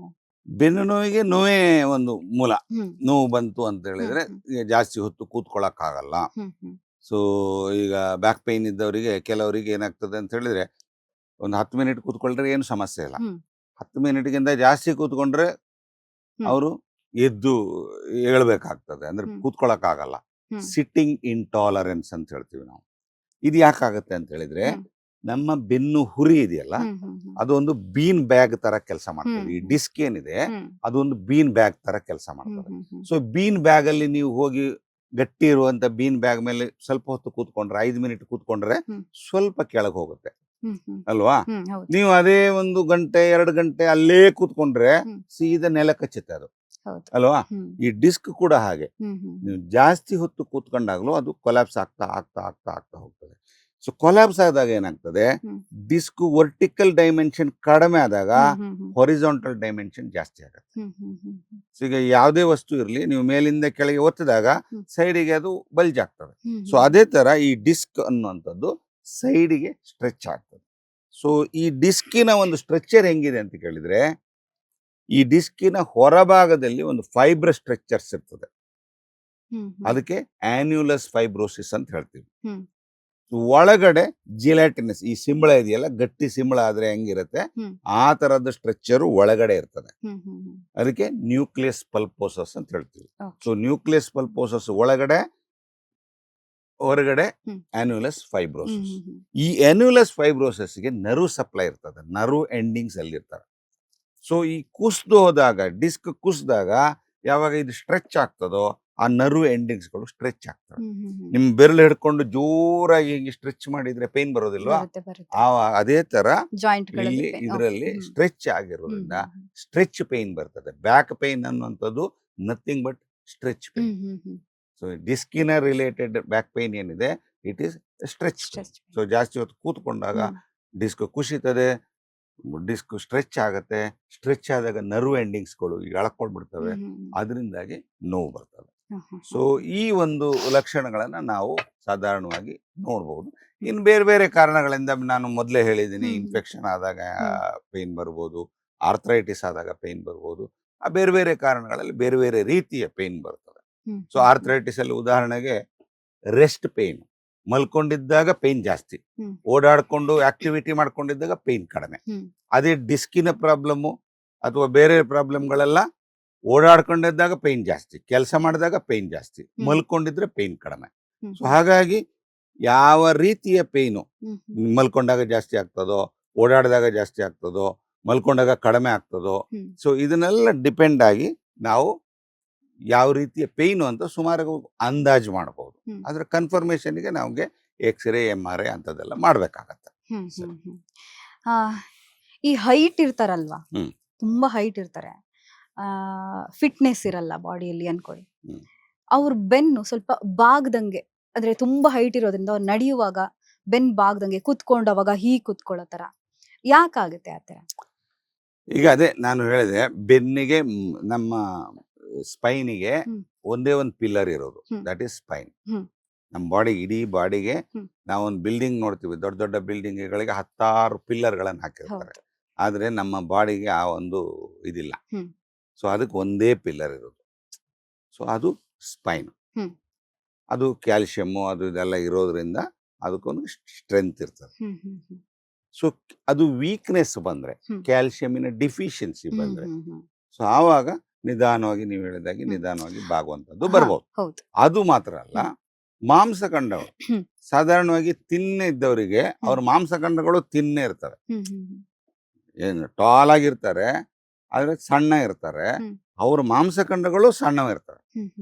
Speaker 2: ಬೆನ್ನು ನೋವಿಗೆ ನೋವೇ ಒಂದು ಮೂಲ.
Speaker 1: ಹ್ಮ್.
Speaker 2: ನೋವು ಬಂತು ಅಂತ ಹೇಳಿದ್ರೆ
Speaker 1: ಹ್ಮ್.
Speaker 2: ಈಗ ಜಾಸ್ತಿ ಹೊತ್ತು ಕೂತ್ಕೊಳ್ಳೋಕ್ಕಾಗಲ್ಲ.
Speaker 1: ಹ್ಮ್, ಹ್ಮ್.
Speaker 2: ಸೊ ಈಗ ಬ್ಯಾಕ್ ಪೇನ್ ಇದ್ದವರಿಗೆ ಕೆಲವರಿಗೆ ಏನಾಗ್ತದೆ ಅಂತ ಹೇಳಿದ್ರೆ ಒಂದು 10 ಮಿನಿಟ್ ಕೂತ್ಕೊಂಡ್ರೆ ಏನು ಸಮಸ್ಯೆ ಇಲ್ಲ.
Speaker 1: ಹ್ಮ್.
Speaker 2: 10 ಮಿನಿಟ್ಗಿಂತ ಜಾಸ್ತಿ ಕೂತ್ಕೊಂಡ್ರೆ
Speaker 1: ಹ್ಮ್.
Speaker 2: ಅವರು ಎದ್ದು ಹೇಳ್ಬೇಕಾಗ್ತದೆ, ಅಂದ್ರೆ
Speaker 1: ಹ್ಮ್.
Speaker 2: ಕೂತ್ಕೊಳ್ಳೋಕ್ಕಾಗಲ್ಲ.
Speaker 1: ಹ್ಮ್.
Speaker 2: ಸಿಟ್ಟಿಂಗ್ ಇಂಟಾಲರೆನ್ಸ್ ಅಂತ ಹೇಳ್ತೀವಿ ನಾವು. ಇದು ಯಾಕಾಗತ್ತೆ ಅಂತ ಹೇಳಿದ್ರೆ
Speaker 1: ಹ್ಮ್.
Speaker 2: ನಮ್ಮ ಬೆನ್ನು ಹುರಿ ಇದೆಯಲ್ಲ,
Speaker 1: ಹ್ಮ್, ಹ್ಮ್, ಹ್ಮ್.
Speaker 2: ಅದು ಒಂದು ಬೀನ್ ಬ್ಯಾಗ್ ತರ ಕೆಲಸ ಮಾಡ್ತದೆ. ಈ
Speaker 1: ಹ್ಮ್.
Speaker 2: ಡಿಸ್ಕ್ ಏನಿದೆ
Speaker 1: ಹ್ಮ್.
Speaker 2: ಅದೊಂದು ಬೀನ್ ಬ್ಯಾಗ್ ತರ ಕೆಲಸ
Speaker 1: ಹ್ಮ್,
Speaker 2: ಮಾಡ್ತದೆ.
Speaker 1: ಹ್ಮ್, ಹ್ಮ್.
Speaker 2: ಸೊ ಬೀನ್ ಬ್ಯಾಗ್ ಅಲ್ಲಿ ನೀವು ಹೋಗಿ ಗಟ್ಟಿ ಇರುವಂತ ಬೀನ್ ಬ್ಯಾಗ್ ಮೇಲೆ ಸ್ವಲ್ಪ ಹೊತ್ತು ಕೂತ್ಕೊಂಡ್ರೆ, 5 ಮಿನಿಟ್ ಕೂತ್ಕೊಂಡ್ರೆ
Speaker 1: ಹ್ಮ್.
Speaker 2: ಸ್ವಲ್ಪ ಕೆಳಗೆ ಹೋಗುತ್ತೆ
Speaker 1: ಹ್ಮ್, ಹ್ಮ್.
Speaker 2: ಅಲ್ವಾ?
Speaker 1: ಹ್ಮ್, ಹೌದು.
Speaker 2: ನೀವು ಅದೇ 1 ಗಂಟೆ 2 ಗಂಟೆ ಅಲ್ಲೇ ಕೂತ್ಕೊಂಡ್ರೆ
Speaker 1: ಹ್ಮ್.
Speaker 2: ಸೀದಾ ನೆಲ ಕಚ್ಚುತ್ತೆ ಅದು.
Speaker 1: ಹೌದು.
Speaker 2: ಅಲ್ವಾ?
Speaker 1: ಹ್ಮ್.
Speaker 2: ಈ ಡಿಸ್ಕ್ ಕೂಡ ಹಾಗೆ.
Speaker 1: ಹ್ಮ್. ಹ್ಮ್.
Speaker 2: ನೀವು ಜಾಸ್ತಿ ಹೊತ್ತು ಕೂತ್ಕೊಂಡಾಗ್ಲೂ ಅದು ಕೊಲ್ಯಾಪ್ಸ್ ಆಗ್ತಾ ಆಗ್ತಾ ಆಗ್ತಾ ಆಗ್ತಾ ಹೋಗ್ತದೆ. ಸೊ ಕೊಲ್ಯಾಪ್ಸ್ ಆದಾಗ ಏನಾಗ್ತದೆ,
Speaker 1: ಹ್ಮ್.
Speaker 2: ಡಿಸ್ಕ್ ವರ್ಟಿಕಲ್ ಡೈಮೆನ್ಷನ್ ಕಡಿಮೆ ಆದಾಗ
Speaker 1: ಹ್ಮ್. ಹ್ಮ್. ಹ್ಮ್.
Speaker 2: ಹೊರಿಜಾಂಟಲ್ ಡೈಮೆನ್ಷನ್ ಜಾಸ್ತಿ ಆಗುತ್ತೆ.
Speaker 1: ಹ್ಮ್. ಹ್ಮ್. ಹ್ಮ್. ಹ್ಮ್.
Speaker 2: ಸೊ ಈಗ ಯಾವುದೇ ವಸ್ತು ಇರಲಿ, ನೀವು ಮೇಲಿಂದ ಕೆಳಗೆ ಒತ್ತಿದಾಗ
Speaker 1: ಹ್ಮ್.
Speaker 2: ಸೈಡಿಗೆ ಅದು ಬಲ್ಜ್ ಆಗ್ತದೆ.
Speaker 1: ಹ್ಮ್.
Speaker 2: ಸೊ ಅದೇ ತರ ಈ ಡಿಸ್ಕ್ ಅನ್ನುವಂಥದ್ದು ಸೈಡಿಗೆ ಸ್ಟ್ರೆಚ್ ಆಗ್ತದೆ. ಸೊ ಈ ಡಿಸ್ಕಿನ ಒಂದು ಸ್ಟ್ರಕ್ಚರ್ ಹೆಂಗಿದೆ ಅಂತ ಕೇಳಿದ್ರೆ, ಈ ಡಿಸ್ಕಿನ ಹೊರಭಾಗದಲ್ಲಿ ಒಂದು ಫೈಬ್ರಸ್ ಸ್ಟ್ರಕ್ಚರ್ಸ್ ಇರ್ತದೆ.
Speaker 1: ಹ್ಮ್. ಹ್ಮ್.
Speaker 2: ಅದಕ್ಕೆ ಆನ್ಯುಲಸ್ ಫೈಬ್ರೋಸಿಸ್ ಅಂತ ಹೇಳ್ತೀವಿ.
Speaker 1: ಹ್ಮ್.
Speaker 2: ಒಳಗಡೆ ಜಿಲಾಟಿನಸ್, ಈ ಸಿಂಬಳ ಇದೆಯಲ್ಲ, ಗಟ್ಟಿ ಸಿಂಬಳ ಆದ್ರೆ ಹೆಂಗಿರುತ್ತೆ
Speaker 1: ಹ್ಮ್.
Speaker 2: ಆ ತರದ ಸ್ಟ್ರಕ್ಚರ್ ಒಳಗಡೆ ಇರ್ತದೆ.
Speaker 1: ಹ್ಮ್. ಹ್ಮ್. ಹ್ಮ್.
Speaker 2: ಅದಕ್ಕೆ ನ್ಯೂಕ್ಲಿಯಸ್ ಪಲ್ಪೋಸಸ್ ಅಂತ ಹೇಳ್ತೀವಿ.
Speaker 1: Okay.
Speaker 2: ಸೊ ನ್ಯೂಕ್ಲಿಯಸ್ ಪಲ್ಪೋಸಸ್ ಒಳಗಡೆ, ಹೊರಗಡೆ
Speaker 1: ಹ್ಮ್.
Speaker 2: ಆನ್ಯುಲಸ್
Speaker 1: ಹ್ಮ್.
Speaker 2: ಫೈಬ್ರೋಸಿಸ್.
Speaker 1: ಹ್ಮ್. ಹ್ಮ್.
Speaker 2: ಈ ಆನ್ಯುಲಸ್ ಫೈಬ್ರೋಸಿಸ್ಗೆ ನರ್ವ್ ಸಪ್ಲೈ ಇರ್ತದೆ, ನರ್ವ್ ಎಂಡಿಂಗ್ಸ್ ಅಲ್ಲಿ ಇರ್ತಾರೆ. ಸೊ ಈ ಕುಸ್ದು ಹೋದಾಗ, ಡಿಸ್ಕ್ ಕುಸ್ದಾಗ ಯಾವಾಗ ಇದು ಸ್ಟ್ರೆಚ್ ಆಗ್ತದೋ ಆ ನರ್ವ್ ಎಂಡಿಂಗ್ಸ್ಗಳು ಸ್ಟ್ರೆಚ್ ಆಗ್ತವೆ.
Speaker 1: ಹ್ಮ್. ಹ್ಮ್. ಹ್ಮ್.
Speaker 2: ನಿಮ್ ಬೆರಳು ಹಿಡ್ಕೊಂಡು ಜೋರಾಗಿ ಹಿಂಗೆ ಸ್ಟ್ರೆಚ್ ಮಾಡಿದ್ರೆ ಪೇನ್ ಬರೋದಿಲ್ವಾ?
Speaker 1: ಬರುತ್ತೆ, ಬರುತ್ತೆ.
Speaker 2: ಅದೇ ತರ
Speaker 1: ಜಾಯಿಂಟ್
Speaker 2: ಇಲ್ಲಿ ಇದರಲ್ಲಿ ಸ್ಟ್ರೆಚ್ ಆಗಿರೋದ್ರಿಂದ ಸ್ಟ್ರೆಚ್ ಪೇನ್ ಬರ್ತದೆ. ಬ್ಯಾಕ್ ಪೇನ್ ಅನ್ನುವಂಥದ್ದು nothing but stretch pain. So ಡಿಸ್ಕಿನ ರಿಲೇಟೆಡ್ ಬ್ಯಾಕ್ ಪೇನ್ ಏನಿದೆ, ಇಟ್ ಈಸ್ ಸ್ಟ್ರೆಚ್. ಸೊ ಜಾಸ್ತಿ ಹೊತ್ತು ಕೂತ್ಕೊಂಡಾಗ ಡಿಸ್ಕ್ ಕುಸಿತದೆ, ಡಿಸ್ಕ್ ಸ್ಟ್ರೆಚ್ ಆಗುತ್ತೆ. ಸ್ಟ್ರೆಚ್ ಆದಾಗ ನರ್ವ್ ಎಂಡಿಂಗ್ಸ್ಗಳು ಎಳ್ಕೊಂಡ್ಬಿಡ್ತವೆ, ಅದರಿಂದಾಗಿ ನೋವು ಬರ್ತದೆ. ಸೊ ಈ ಒಂದು ಲಕ್ಷಣಗಳನ್ನ ನಾವು ಸಾಧಾರಣವಾಗಿ ನೋಡ್ಬೋದು. ಇನ್ನು ಬೇರೆ ಬೇರೆ ಕಾರಣಗಳಿಂದ ನಾನು ಮೊದಲೇ ಹೇಳಿದ್ದೀನಿ, ಇನ್ಫೆಕ್ಷನ್ ಆದಾಗ ಪೇನ್ ಬರ್ಬೋದು, ಆರ್ಥರೈಟಿಸ್ ಆದಾಗ ಪೇನ್ ಬರ್ಬೋದು. ಆ ಬೇರೆ ಬೇರೆ ಕಾರಣಗಳಲ್ಲಿ ಬೇರೆ ಬೇರೆ ರೀತಿಯ ಪೇನ್ ಬರ್ತದೆ. ಸೊ ಆರ್ಥರೈಟಿಸ್ ಅಲ್ಲಿ ಉದಾಹರಣೆಗೆ ರೆಸ್ಟ್ ಪೇನ್, ಮಲ್ಕೊಂಡಿದ್ದಾಗ ಪೇನ್ ಜಾಸ್ತಿ, ಓಡಾಡ್ಕೊಂಡು ಆಕ್ಟಿವಿಟಿ ಮಾಡ್ಕೊಂಡಿದ್ದಾಗ ಪೇನ್ ಕಡಿಮೆ. ಅದೇ ಡಿಸ್ಕಿನ ಪ್ರಾಬ್ಲಮ್ಮು ಅಥವಾ ಬೇರೆ ಪ್ರಾಬ್ಲಮ್ಗಳೆಲ್ಲ ಓಡಾಡ್ಕೊಂಡಿದ್ದಾಗ ಪೇನ್ ಜಾಸ್ತಿ, ಕೆಲಸ ಮಾಡಿದಾಗ ಪೇನ್ ಜಾಸ್ತಿ, ಮಲ್ಕೊಂಡಿದ್ರೆ ಪೇನ್ ಕಡಿಮೆ. ಸೊ ಹಾಗಾಗಿ ಯಾವ ರೀತಿಯ ಪೇನು ಮಲ್ಕೊಂಡಾಗ ಜಾಸ್ತಿ ಆಗ್ತದೋ, ಓಡಾಡಿದಾಗ ಜಾಸ್ತಿ ಆಗ್ತದೋ, ಮಲ್ಕೊಂಡಾಗ ಕಡಿಮೆ ಆಗ್ತದೋ, ಸೊ ಇದನ್ನೆಲ್ಲ ಡಿಪೆಂಡ್ ಆಗಿ ನಾವು ಯಾವ ರೀತಿಯ ಪೇನು ಅಂತ ಸುಮಾರು ಅಂದಾಜು ಮಾಡಬಹುದು. ಅದ್ರ ಕನ್ಫರ್ಮೇಶನ್ಗೆ ನಮಗೆ ಎಕ್ಸ್ರೇ, MRI ಅಂತದೆಲ್ಲ ಮಾಡ್ಬೇಕಾಗತ್ತೆ.
Speaker 1: ಈ ಹೈಟ್ ಇರ್ತಾರಲ್ವಾ, ತುಂಬಾ ಹೈಟ್ ಇರ್ತಾರೆ, ಫಿಟ್ನೆಸ್ ಇರಲ್ಲ ಬಾಡಿಯಲ್ಲಿ ಅನ್ಕೊಳ್ಳಿ, ಅವ್ರ ಬೆನ್ನು ಸ್ವಲ್ಪ ಬಾಗ್ದಂಗೆ, ಅಂದ್ರೆ ತುಂಬಾ ಹೈಟ್ ಇರೋದ್ರಿಂದ ಅವ್ರು ನಡೆಯುವಾಗ ಬೆನ್ ಬಾಗ್ದಂಗೆ, ಕುತ್ಕೊಂಡವಾಗ ಹೀಗೆ ಕುತ್ಕೊಳ್ಳೋ ತರ ಯಾಕಾಗುತ್ತೆ ಆ ತರ?
Speaker 2: ಈಗ ಅದೇ ನಾನು ಹೇಳಿದೆ, ಬೆನ್ನಿಗೆ ನಮ್ಮ ಸ್ಪೈನಿಗೆ ಒಂದೇ ಒಂದು ಪಿಲ್ಲರ್ ಇರೋದು, ದಟ್ ಈಸ್ ಸ್ಪೈನ್. ನಮ್ಮ ಬಾಡಿ, ಇಡೀ ಬಾಡಿಗೆ ನಾವೊಂದು ಬಿಲ್ಡಿಂಗ್ ನೋಡ್ತೀವಿ, ದೊಡ್ಡ ದೊಡ್ಡ ಬಿಲ್ಡಿಂಗ್ಗಳಿಗೆ 10 ಪಿಲ್ಲರ್ಗಳನ್ನು ಹಾಕಿರ್ತಾರೆ. ಆದ್ರೆ ನಮ್ಮ ಬಾಡಿಗೆ ಆ ಒಂದು ಇದಿಲ್ಲ. ಸೊ ಅದಕ್ಕೆ ಒಂದೇ ಪಿಲ್ಲರ್ ಇರೋದು. ಸೊ ಅದು ಸ್ಪೈನ್. ಅದು ಕ್ಯಾಲ್ಸಿಯಮ್ಮು ಅದು ಇದೆಲ್ಲ ಇರೋದ್ರಿಂದ ಅದಕ್ಕೊಂದು ಸ್ಟ್ರೆಂತ್ ಇರ್ತದೆ. ಸೊ ಅದು ವೀಕ್ನೆಸ್ ಬಂದ್ರೆ, ಕ್ಯಾಲ್ಸಿಯಮಿನ ಡಿಫಿಷಿಯನ್ಸಿ ಬಂದ್ರೆ, ಸೊ ಆವಾಗ ನಿಧಾನವಾಗಿ, ನೀವು ಹೇಳಿದಾಗೆ ನಿಧಾನವಾಗಿ ಬಾಗುವಂಥದ್ದು ಬರ್ಬೋದು. ಅದು ಮಾತ್ರ ಅಲ್ಲ, ಮಾಂಸಖಂಡಗಳು ಸಾಧಾರಣವಾಗಿ ತಿನ್ನೆ ಇದ್ದವರಿಗೆ ಅವ್ರ ಮಾಂಸಖಂಡಗಳು ತಿನ್ನೆ ಇರ್ತವೆ. ಏನು ಟಾಲ್ ಆಗಿರ್ತಾರೆ, ಆದ್ರೆ ಸಣ್ಣ ಇರ್ತಾರೆ, ಅವ್ರ ಮಾಂಸಖಂಡಗಳು ಸಣ್ಣವಿರ್ತವೆ.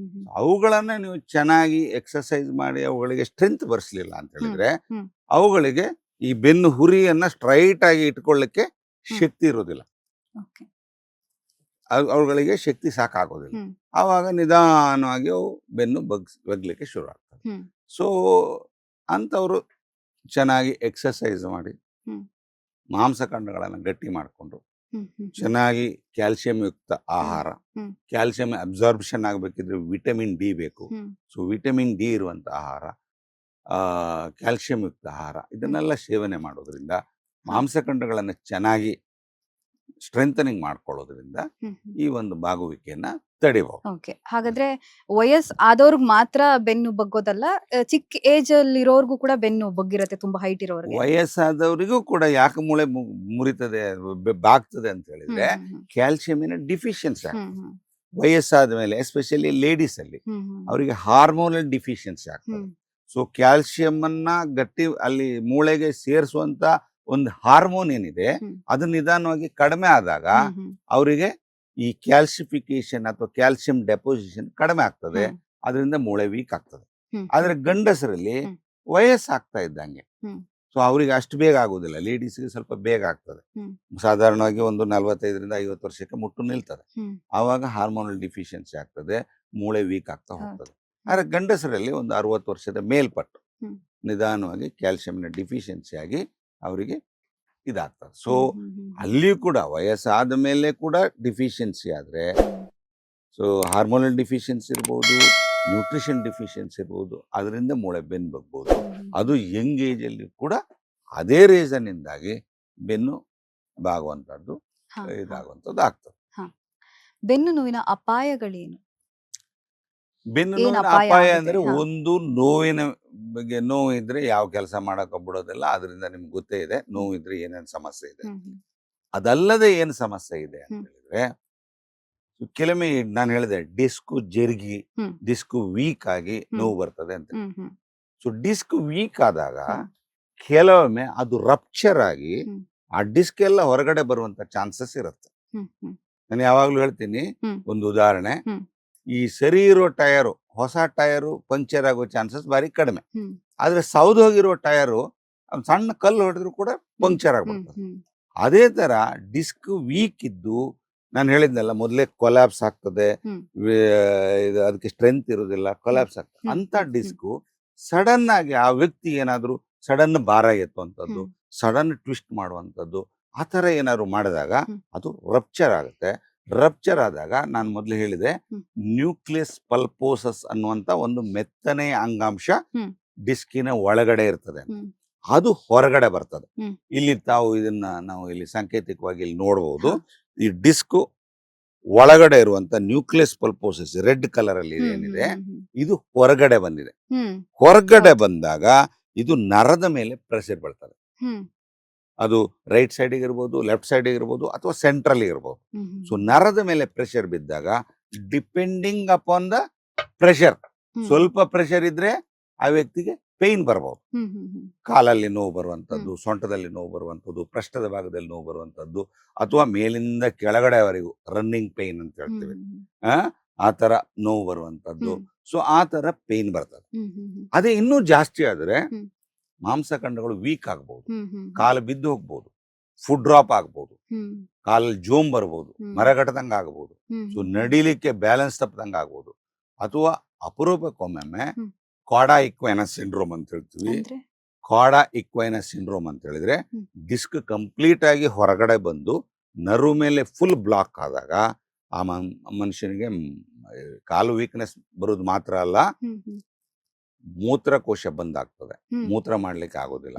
Speaker 2: ಅವುಗಳನ್ನ ನೀವು ಚೆನ್ನಾಗಿ ಎಕ್ಸರ್ಸೈಸ್ ಮಾಡಿ ಅವುಗಳಿಗೆ ಸ್ಟ್ರೆಂತ್ ಬರ್ಸ್ಲಿಲ್ಲ ಅಂತ ಹೇಳಿದ್ರೆ, ಅವುಗಳಿಗೆ ಈ ಬೆನ್ನು ಹುರಿಯನ್ನ ಸ್ಟ್ರೈಟ್ ಆಗಿ ಇಟ್ಕೊಳ್ಳಿಕ್ಕೆ ಶಕ್ತಿ ಇರೋದಿಲ್ಲ, ಅವುಗಳಿಗೆ ಶಕ್ತಿ ಸಾಕಾಗೋದಿಲ್ಲ. ಆವಾಗ ನಿಧಾನವಾಗಿ ಅವು ಬೆನ್ನು ಬಗ್ಲಿಕ್ಕೆ ಶುರು ಆಗ್ತದೆ. ಸೊ ಅಂಥವ್ರು ಚೆನ್ನಾಗಿ ಎಕ್ಸರ್ಸೈಸ್ ಮಾಡಿ ಮಾಂಸಖಂಡಗಳನ್ನು ಗಟ್ಟಿ ಮಾಡಿಕೊಂಡು, ಚೆನ್ನಾಗಿ ಕ್ಯಾಲ್ಸಿಯಂ ಯುಕ್ತ ಆಹಾರ, ಕ್ಯಾಲ್ಸಿಯಂ ಅಬ್ಸಾರ್ಬ್ಷನ್ ಆಗಬೇಕಿದ್ರೆ ವಿಟಮಿನ್ ಡಿ ಬೇಕು. ಸೊ ವಿಟಮಿನ್ ಡಿ ಇರುವಂಥ ಆಹಾರ, ಕ್ಯಾಲ್ಸಿಯಂ ಯುಕ್ತ ಆಹಾರ, ಇದನ್ನೆಲ್ಲ ಸೇವನೆ ಮಾಡೋದ್ರಿಂದ ಮಾಂಸಖಂಡಗಳನ್ನು ಚೆನ್ನಾಗಿ ಸ್ಟ್ರೆಂಥನಿಂಗ್ ಮಾಡ್ಕೊಳ್ಳೋದ್ರಿಂದ ಈ ಒಂದು ಬಾಗುವಿಕೆಯನ್ನ ತಡಿಬಹುದು.
Speaker 1: ಹಾಗಾದ್ರೆ ಆದವ್ರಿಗೆ ಮಾತ್ರ ಬೆನ್ನು ಬಗ್ಗೋದಲ್ಲ, ಚಿಕ್ಕ ಏಜ್ ಅಲ್ಲಿ ಇರೋರ್ಗೂ ಕೂಡ ಬೆನ್ನು ಬಗ್ಗಿರತ್ತೆ, ತುಂಬಾ ಹೈಟ್ ಇರೋರಿಗೆ.
Speaker 2: ವಯಸ್ಸಾದವರಿಗೂ ಕೂಡ ಯಾಕೆ ಮೂಳೆ ಮುರಿತದೆ, ಬಾಗ್ತದೆ ಅಂತ ಹೇಳಿದ್ರೆ ಕ್ಯಾಲ್ಸಿಯಮಿನ ಡಿಫಿಷಿಯನ್ಸಿ ಆಗ್ತದೆ. ವಯಸ್ಸಾದ ಮೇಲೆ ಎಸ್ಪೆಷಲಿ ಲೇಡೀಸ್ ಅಲ್ಲಿ ಅವರಿಗೆ ಹಾರ್ಮೋನಲ್ ಡಿಫಿಷಿಯನ್ಸಿ ಆಗ್ತದೆ. ಸೊ ಕ್ಯಾಲ್ಸಿಯಂ ಅನ್ನ ಗಟ್ಟಿ ಅಲ್ಲಿ ಮೂಳೆಗೆ ಸೇರಿಸುವಂತ ಒಂದು ಹಾರ್ಮೋನ್ ಏನಿದೆ, ಅದು ನಿಧಾನವಾಗಿ ಕಡಿಮೆ ಆದಾಗ ಅವರಿಗೆ ಈ ಕ್ಯಾಲ್ಸಿಫಿಕೇಶನ್ ಅಥವಾ ಕ್ಯಾಲ್ಸಿಯಂ ಡೆಪೋಸಿಷನ್ ಕಡಿಮೆ ಆಗ್ತದೆ, ಅದರಿಂದ ಮೂಳೆ ವೀಕ್ ಆಗ್ತದೆ. ಆದ್ರೆ ಗಂಡಸರಲ್ಲಿ ವಯಸ್ಸಾಗ್ತಾ ಇದ್ದಂಗೆ, ಸೊ ಅವ್ರಿಗೆ ಅಷ್ಟು ಬೇಗ ಆಗೋದಿಲ್ಲ, ಲೇಡೀಸ್ಗೆ ಸ್ವಲ್ಪ ಬೇಗ ಆಗ್ತದೆ. ಸಾಧಾರಣವಾಗಿ ಒಂದು 45ರಿಂದ 50 ವರ್ಷಕ್ಕೆ ಮುಟ್ಟು ನಿಲ್ತದೆ. ಆವಾಗ ಹಾರ್ಮೋನಲ್ ಡಿಫಿಷಿಯನ್ಸಿ ಆಗ್ತದೆ, ಮೂಳೆ ವೀಕ್ ಆಗ್ತಾ ಹೋಗ್ತದೆ. ಆದರೆ ಗಂಡಸರಲ್ಲಿ ಒಂದು 60 ವರ್ಷದ ಮೇಲ್ಪಟ್ಟು ನಿಧಾನವಾಗಿ ಕ್ಯಾಲ್ಸಿಯಂನ ಡಿಫಿಷಿಯನ್ಸಿ ಆಗಿ ಅವರಿಗೆ ಇದಾಗ್ತದೆ. ಸೊ ಅಲ್ಲಿಯೂ ಕೂಡ ವಯಸ್ಸಾದ ಮೇಲೆ ಕೂಡ ಡಿಫಿಷಿಯನ್ಸಿ ಆದರೆ, ಸೊ ಹಾರ್ಮೋನಲ್ ಡಿಫಿಷಿಯನ್ಸಿ ಇರ್ಬೋದು, ನ್ಯೂಟ್ರಿಷನ್ ಡಿಫಿಷಿಯನ್ಸಿ ಇರ್ಬೋದು, ಅದರಿಂದ ಮೂಳೆ ಬೆನ್ನು ಬಗ್ಬೋದು. ಅದು ಯಂಗ್ ಏಜಲ್ಲಿ ಕೂಡ ಅದೇ ರೀಸನ್ ಇಂದಾಗಿ ಬೆನ್ನು ಬಾಗುವಂಥದ್ದು ಇದಾಗುವಂಥದ್ದು ಆಗ್ತದೆ.
Speaker 1: ಬೆನ್ನು ನೋವಿನ ಅಪಾಯಗಳೇನು?
Speaker 2: ಬೆನ್ನು ನೋವಿನ ಅಪಾಯ ಅಂದ್ರೆ ಒಂದು ನೋವಿನ ಬಗ್ಗೆ, ನೋವು ಇದ್ರೆ ಯಾವ ಕೆಲಸ ಮಾಡಕ್ ಬಿಡೋದಿಲ್ಲ, ಅದರಿಂದ ನಿಮ್ಗೆ ಗೊತ್ತೇ ಇದೆ ನೋವು ಇದ್ರೆ ಏನೇನು ಸಮಸ್ಯೆ ಇದೆ. ಅದಲ್ಲದೆ ಏನು ಸಮಸ್ಯೆ ಇದೆ ಅಂತ ಹೇಳಿದ್ರೆ, ಕೆಲವೊಮ್ಮೆ ನಾನು ಹೇಳಿದೆ ಡಿಸ್ಕ್ ಜರುಗಿ, ಡಿಸ್ಕ್ ವೀಕ್ ಆಗಿ ನೋವು ಬರ್ತದೆ ಅಂತ. ಸೊ ಡಿಸ್ಕ್ ವೀಕ್ ಆದಾಗ ಕೆಲವೊಮ್ಮೆ ಅದು ರಪ್ಚರ್ ಆಗಿ ಆ ಡಿಸ್ಕ್ ಎಲ್ಲ ಹೊರಗಡೆ ಬರುವಂತ ಚಾನ್ಸಸ್ ಇರುತ್ತೆ. ನಾನು ಯಾವಾಗ್ಲೂ ಹೇಳ್ತೀನಿ, ಒಂದು ಉದಾಹರಣೆ, ಈ ಸರಿ ಇರೋ ಟಯರು, ಹೊಸ ಟಯರು ಪಂಕ್ಚರ್ ಆಗೋ ಚಾನ್ಸಸ್ ಬಾರಿ ಕಡಿಮೆ. ಆದ್ರೆ ಸೌದು ಹೋಗಿರೋ ಟಯರು ಸಣ್ಣ ಕಲ್ಲು ಹೊಡೆದ್ರು ಕೂಡ ಪಂಕ್ಚರ್ ಆಗ್ಬಿಡ್ತದೆ. ಅದೇ ತರ ಡಿಸ್ಕ್ ವೀಕ್ ಇದ್ದು, ನಾನು ಹೇಳಿದ್ನಲ್ಲ ಮೊದಲೇ ಕೊಲ್ಯಾಪ್ಸ್ ಆಗ್ತದೆ, ಅದಕ್ಕೆ ಸ್ಟ್ರೆಂತ್ ಇರೋದಿಲ್ಲ, ಕೊಲ್ಯಾಪ್ಸ್ ಆಗ್ತದೆ. ಅಂತ ಡಿಸ್ಕ್ ಸಡನ್ ಆಗಿ ಆ ವ್ಯಕ್ತಿ ಏನಾದ್ರು ಸಡನ್ ಭಾರ ಎತ್ತುವಂಥದ್ದು, ಸಡನ್ ಟ್ವಿಸ್ಟ್ ಮಾಡುವಂಥದ್ದು, ಆ ಥರ ಏನಾದ್ರು ಮಾಡಿದಾಗ ಅದು ರಪ್ಚರ್ ಆಗುತ್ತೆ. ರಪ್ಚರ್ ಆದಾಗ ನಾನು ಮೊದಲು ಹೇಳಿದೆ, ನ್ಯೂಕ್ಲಿಯಸ್ ಪಲ್ಪೋಸಸ್ ಅನ್ನುವಂತ ಒಂದು ಮೆತ್ತನೆಯ ಅಂಗಾಂಶ ಡಿಸ್ಕಿನ ಒಳಗಡೆ ಇರ್ತದೆ, ಅದು ಹೊರಗಡೆ ಬರ್ತದೆ. ಇಲ್ಲಿ ನಾವು ಇಲ್ಲಿ ಸಾಂಕೇತಿಕವಾಗಿ ಇಲ್ಲಿ ನೋಡಬಹುದು, ಈ ಡಿಸ್ಕ್ ಒಳಗಡೆ ಇರುವಂತ ನ್ಯೂಕ್ಲಿಯಸ್ ಪಲ್ಪೋಸಸ್ ರೆಡ್ ಕಲರ್ ಅಲ್ಲಿ ಏನಿದೆ, ಇದು ಹೊರಗಡೆ ಬಂದಿದೆ. ಹೊರಗಡೆ ಬಂದಾಗ ಇದು ನರದ ಮೇಲೆ ಪ್ರೆಷರ್ ಬೀಳ್ತದೆ. ಅದು ರೈಟ್ ಸೈಡಿಗೆ ಇರ್ಬೋದು, ಲೆಫ್ಟ್ ಸೈಡಿಗೆ ಇರ್ಬೋದು, ಅಥವಾ ಸೆಂಟ್ರಲ್ ಇರ್ಬೋದು. ಸೊ ನರದ ಮೇಲೆ ಪ್ರೆಷರ್ ಬಿದ್ದಾಗ, ಡಿಪೆಂಡಿಂಗ್ ಅಪಾನ್ ದ ಪ್ರೆಷರ್, ಸ್ವಲ್ಪ ಪ್ರೆಷರ್ ಇದ್ರೆ ಆ ವ್ಯಕ್ತಿಗೆ ಪೇನ್ ಬರ್ಬೋದು. ಕಾಲಲ್ಲಿ ನೋವು ಬರುವಂತದ್ದು, ಸೊಂಟದಲ್ಲಿ ನೋವು ಬರುವಂತದ್ದು, ಪೃಷ್ಠದ ಭಾಗದಲ್ಲಿ ನೋವು ಬರುವಂತದ್ದು, ಅಥವಾ ಮೇಲಿಂದ ಕೆಳಗಡೆವರೆಗೂ ರನ್ನಿಂಗ್ ಪೇನ್ ಅಂತ ಹೇಳ್ತೀವಿ, ಆ ತರ ನೋವು ಬರುವಂತದ್ದು. ಸೊ ಆ ತರ ಪೇನ್ ಬರ್ತದೆ. ಅದೇ ಇನ್ನೂ ಜಾಸ್ತಿ ಆದ್ರೆ ಮಾಂಸಖಂಡಗಳು ವೀಕ್ ಆಗ್ಬಹುದು, ಕಾಲು ಬಿದ್ದು ಹೋಗ್ಬೋದು, ಫುಡ್ ಡ್ರಾಪ್ ಆಗ್ಬಹುದು, ಕಾಲಲ್ಲಿ ಜೋಮ್ ಬರ್ಬೋದು, ಮರಗಟ್ಟದಂಗ ಆಗ್ಬಹುದು, ಸೊ ನಡಿಲಿಕ್ಕೆ ಬ್ಯಾಲೆನ್ಸ್ ತಪ್ಪದಂಗ ಆಗ್ಬೋದು. ಅಥವಾ ಅಪರೂಪಕ್ಕೊಮ್ಮೆ ಕ್ವಾಡಾ ಇಕ್ವೈನಸ್ ಸಿಂಡ್ರೋಮ್ ಅಂತ ಹೇಳ್ತೀವಿ. ಕ್ವಾಡಾ ಇಕ್ವೈನಸ್ ಸಿಂಡ್ರೋಮ್ ಅಂತ ಹೇಳಿದ್ರೆ, ಡಿಸ್ಕ್ ಕಂಪ್ಲೀಟ್ ಆಗಿ ಹೊರಗಡೆ ಬಂದು ನರು ಮೇಲೆ ಫುಲ್ ಬ್ಲಾಕ್ ಆದಾಗ ಆ ಮನುಷ್ಯನಿಗೆ ಕಾಲು ವೀಕ್ನೆಸ್ ಬರೋದು ಮಾತ್ರ ಅಲ್ಲ, ಮೂತ್ರಕೋಶ ಬಂದಾಗ್ತದೆ, ಮೂತ್ರ ಮಾಡ್ಲಿಕ್ಕೆ ಆಗೋದಿಲ್ಲ.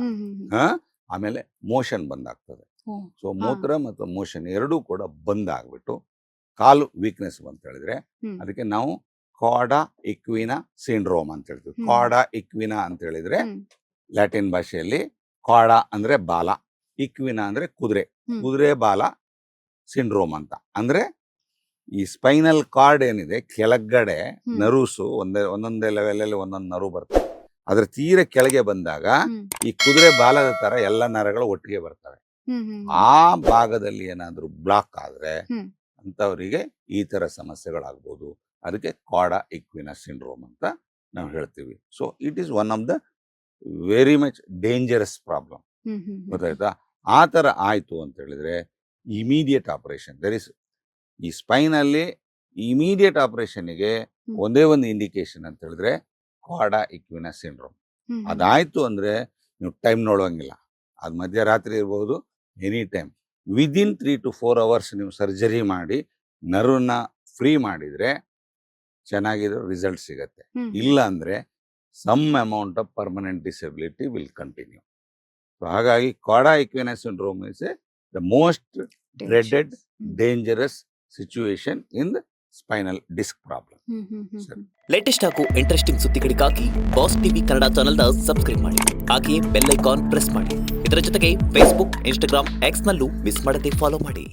Speaker 2: ಆಮೇಲೆ ಮೋಷನ್ ಬಂದಾಗ್ತದೆ. ಸೊ ಮೂತ್ರ ಮತ್ತು ಮೋಷನ್ ಎರಡೂ ಕೂಡ ಬಂದಾಗ್ಬಿಟ್ಟು ಕಾಲು ವೀಕ್ನೆಸ್ ಅಂತ ಹೇಳಿದ್ರೆ, ಅದಕ್ಕೆ ನಾವು ಕ್ವಾಡಾ ಇಕ್ವಿನಾ ಸಿಂಡ್ರೋಮ್ ಅಂತ ಹೇಳ್ತೀವಿ. ಕ್ವಾಡಾ ಇಕ್ವಿನಾ ಅಂತ ಹೇಳಿದ್ರೆ ಲ್ಯಾಟಿನ್ ಭಾಷೆಯಲ್ಲಿ ಕ್ವಾಡಾ ಅಂದ್ರೆ ಬಾಲ, ಇಕ್ವಿನಾ ಅಂದ್ರೆ ಕುದುರೆ, ಕುದುರೆ ಬಾಲ ಸಿಂಡ್ರೋಮ್ ಅಂತ. ಅಂದ್ರೆ ಈ ಸ್ಪೈನಲ್ ಕಾರ್ಡ್ ಏನಿದೆ ಕೆಳಗಡೆ ನರ್ವ್ಸು ಒಂದೊಂದೇ ಲೆವೆಲ್ ಅಲ್ಲಿ ಒಂದೊಂದು ನರ್ವ್ ಬರ್ತವೆ. ಅದ್ರ ತೀರ ಕೆಳಗೆ ಬಂದಾಗ ಈ ಕುದುರೆ ಬಾಲದ ತರ ಎಲ್ಲ ನರಗಳು ಒಟ್ಟಿಗೆ ಬರ್ತವೆ. ಆ ಭಾಗದಲ್ಲಿ ಏನಾದ್ರೂ ಬ್ಲಾಕ್ ಆದ್ರೆ ಅಂತವರಿಗೆ ಈ ತರ ಸಮಸ್ಯೆಗಳಾಗ್ಬೋದು. ಅದಕ್ಕೆ ಕ್ವಾಡಾ ಇಕ್ವಿನಸ್ ಸಿಂಡ್ರೋಮ್ ಅಂತ ನಾವು ಹೇಳ್ತೀವಿ. So it is one of the very much dangerous problem. ಗೊತ್ತಾಯ್ತಾ? ಆ ತರ ಆಯ್ತು ಅಂತ ಹೇಳಿದ್ರೆ ಇಮಿಡಿಯೇಟ್ ಆಪರೇಷನ್. ಈ ಸ್ಪೈನ್ ಅಲ್ಲಿ ಇಮಿಡಿಯೇಟ್ ಆಪರೇಷನ್ಗೆ ಒಂದೇ ಒಂದು ಇಂಡಿಕೇಶನ್ ಅಂತ ಹೇಳಿದ್ರೆ ಕ್ವಾಡಾ ಇಕ್ವಿನಸ್ ಸಿಂಡ್ರೋಮ್. ಅದಾಯ್ತು ಅಂದ್ರೆ ನೀವು ಟೈಮ್ ನೋಡುವಂಗಿಲ್ಲ, ಅದು ಮಧ್ಯರಾತ್ರಿ ಇರ್ಬೋದು, any time within 3 to 4 hours ನೀವು ಸರ್ಜರಿ ಮಾಡಿ ನರ್ವ್ನ ಫ್ರೀ ಮಾಡಿದ್ರೆ ಚೆನ್ನಾಗಿರೋ ರಿಸಲ್ಟ್ ಸಿಗತ್ತೆ. ಇಲ್ಲ ಅಂದ್ರೆ some amount of permanent disability will continue. ಹಾಗಾಗಿ cauda equina syndrome is the most dreaded dangerous situation in the spinal disc problem.
Speaker 3: Latest ಹಾಗೂ ಇಂಟ್ರೆಸ್ಟಿಂಗ್ ಸುದ್ದಿಗಳಿಗಾಗಿ ಬಾಸ್ ಟಿವಿ ಕನ್ನಡ ಚಾನೆಲ್ನ ಸಬ್ಸ್ಕ್ರೈಬ್ ಮಾಡಿ, ಹಾಗೆಯೇ ಬೆಲ್ ಐಕಾನ್ ಪ್ರೆಸ್ ಮಾಡಿ. ಇದರ ಜೊತೆಗೆ ಫೇಸ್ಬುಕ್, ಇನ್ಸ್ಟಾಗ್ರಾಮ್, ಎಕ್ಸ್ ನಲ್ಲೂ ಮಿಸ್ ಮಾಡದೆ ಫಾಲೋ ಮಾಡಿ.